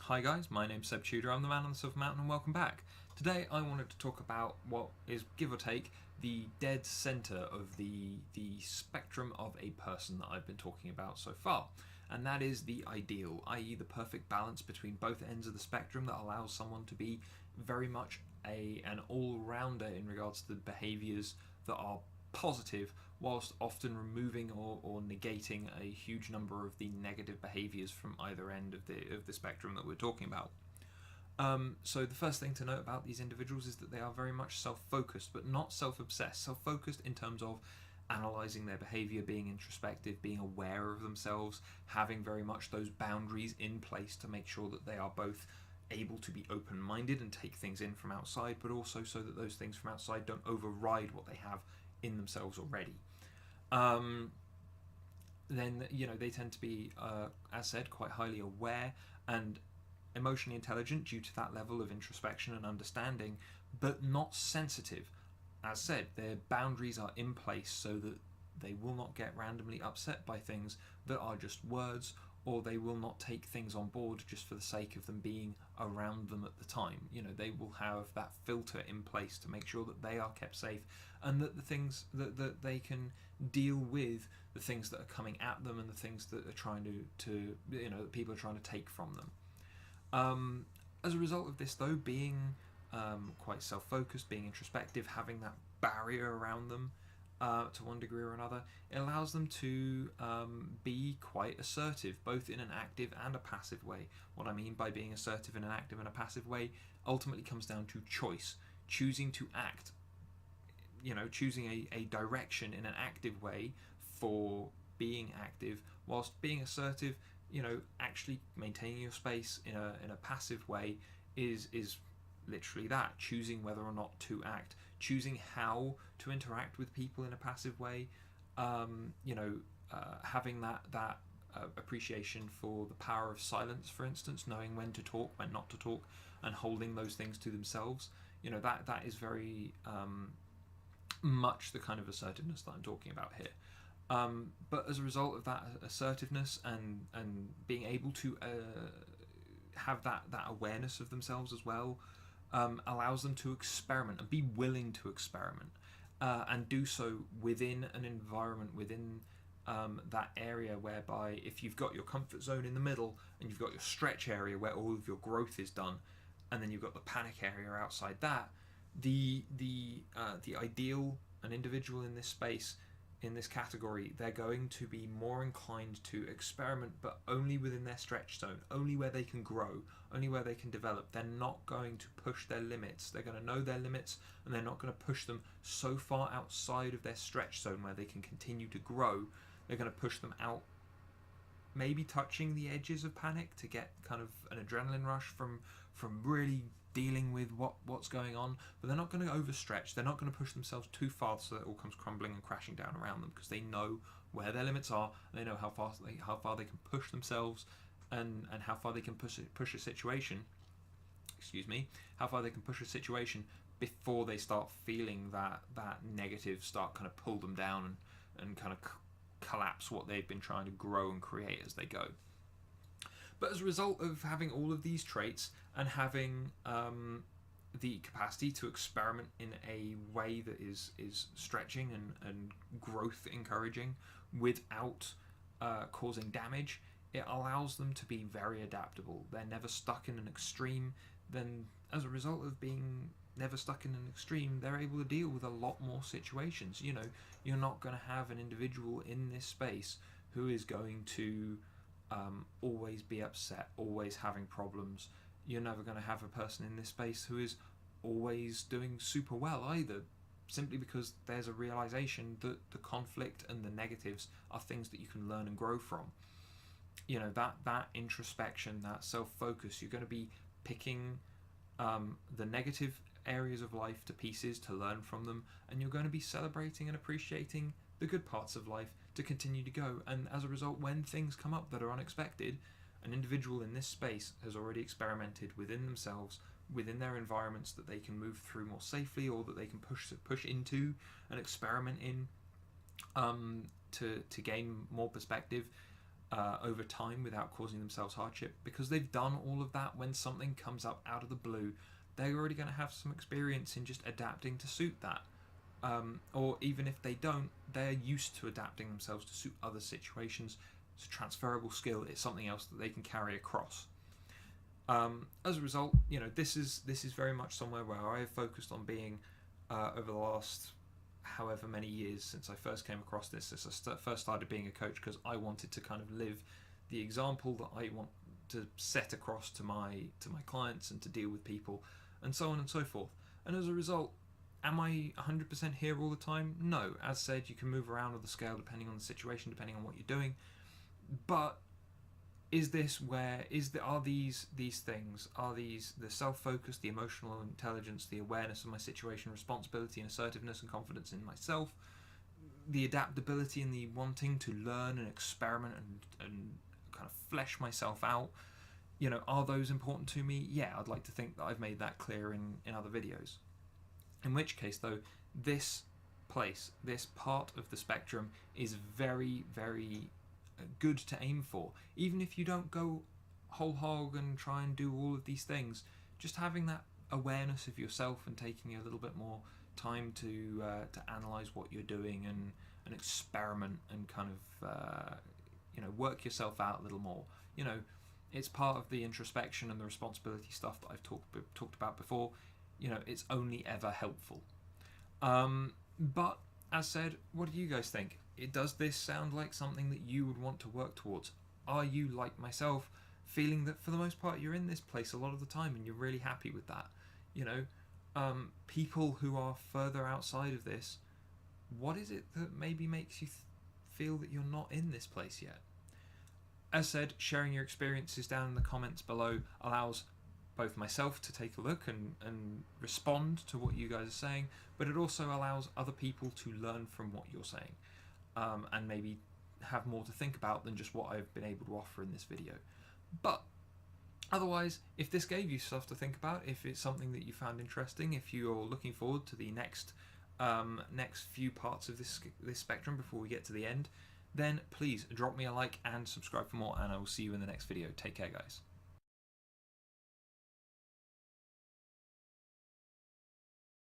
Hi guys, my name's Seb Tudor, I'm the man on the Silver Mountain and welcome back. Today I wanted to talk about what is, give or take, the dead centre of the spectrum of a person that I've been talking about so far. And that is the ideal, i.e. the perfect balance between both ends of the spectrum that allows someone to be very much an all-rounder in regards to the behaviours that are positive, whilst often removing or negating a huge number of the negative behaviours from either end of the spectrum that we're talking about. So the first thing to note about these individuals is that they are very much self-focused, but not self-obsessed. Self-focused in terms of analysing their behaviour, being introspective, being aware of themselves, having very much those boundaries in place to make sure that they are both able to be open-minded and take things in from outside, but also so that those things from outside don't override what they have in themselves already. Then they tend to be, as said, quite highly aware and emotionally intelligent due to that level of introspection and understanding, but not sensitive. As said, their boundaries are in place so that they will not get randomly upset by things that are just words, or they will not take things on board just for the sake of them being around them at the time. They will have that filter in place to make sure that they are kept safe, and that the things that they can deal with the things that are coming at them and the things that are trying to that people are trying to take from them. As a result of this, though, being quite self-focused, being introspective, having that barrier around them to one degree or another, it allows them to be quite assertive, both in an active and a passive way. What I mean by being assertive in an active and a passive way ultimately comes down to choice, choosing to act, choosing a direction in an active way for being active, whilst being assertive, actually maintaining your space in a passive way is literally that, choosing whether or not to act, choosing how to interact with people in a passive way, having that appreciation for the power of silence, for instance, knowing when to talk, when not to talk, and holding those things to themselves. That is very much the kind of assertiveness that I'm talking about here. But as a result of that assertiveness and being able to have that awareness of themselves as well, allows them to experiment and be willing to experiment, and do so within an environment, within that area whereby if you've got your comfort zone in the middle and you've got your stretch area where all of your growth is done, and then you've got the panic area outside that, the ideal, an individual in this space, in this category, they're going to be more inclined to experiment, but only within their stretch zone, only where they can grow, only where they can develop. They're not going to push their limits. They're going to know their limits, and they're not going to push them so far outside of their stretch zone where they can continue to grow. They're going to push them out, maybe touching the edges of panic to get kind of an adrenaline rush from really dealing with what's going on, but they're not going to overstretch. They're not going to push themselves too far so that it all comes crumbling and crashing down around them, because they know where their limits are, and they know how far they can push themselves, and how far they can push a situation. How far they can push a situation before they start feeling that negative start kind of pull them down and kind of collapse what they've been trying to grow and create as they go. But as a result of having all of these traits and having the capacity to experiment in a way that is stretching and growth encouraging without causing damage, it allows them to be very adaptable. They're never stuck in an extreme. Then, as a result of being never stuck in an extreme, they're able to deal with a lot more situations. You're not going to have an individual in this space who is going to always be upset, always having problems. You're never going to have a person in this space who is always doing super well either, simply because there's a realization that the conflict and the negatives are things that you can learn and grow from. That introspection, that self-focus, you're going to be picking the negative areas of life to pieces to learn from them, and you're going to be celebrating and appreciating the good parts of life to continue to go. And as a result, when things come up that are unexpected, an individual in this space has already experimented within themselves, within their environments, that they can move through more safely, or that they can push into and experiment in, to gain more perspective. over time without causing themselves hardship, because they've done all of that. When something comes up out of the blue, they're already going to have some experience in just adapting to suit that. Or even if they don't, they're used to adapting themselves to suit other situations. It's a transferable skill. It's something else that they can carry across. As a result, this is very much somewhere where I have focused on being over the last however many years since I first came across this. Since I first started being a coach, because I wanted to kind of live the example that I want to set across to my clients and to deal with people, and so on and so forth. And as a result, am I 100% here all the time? No. As said, you can move around on the scale depending on the situation, depending on what you're doing. But are these things, are these the self-focus, the emotional intelligence, the awareness of my situation, responsibility and assertiveness and confidence in myself, the adaptability and the wanting to learn and experiment and kind of flesh myself out, are those important to me? Yeah, I'd like to think that I've made that clear in other videos. In which case, though, this part of the spectrum is very, very good to aim for. Even if you don't go whole hog and try and do all of these things, just having that awareness of yourself and taking a little bit more time to analyze what you're doing and experiment and kind of work yourself out a little more. It's part of the introspection and the responsibility stuff that I've talked about before. It's only ever helpful. But as said, what do you guys think? Does this sound like something that you would want to work towards? Are you, like myself, feeling that for the most part you're in this place a lot of the time and you're really happy with that? People who are further outside of this, what is it that maybe makes you feel that you're not in this place yet? As said, sharing your experiences down in the comments below allows both myself to take a look and respond to what you guys are saying, but it also allows other people to learn from what you're saying, and maybe have more to think about than just what I've been able to offer in this video. But otherwise, if this gave you stuff to think about, if it's something that you found interesting, if you're looking forward to the next few parts of this spectrum before we get to the end, then please drop me a like and subscribe for more, and I will see you in the next video. Take care, guys.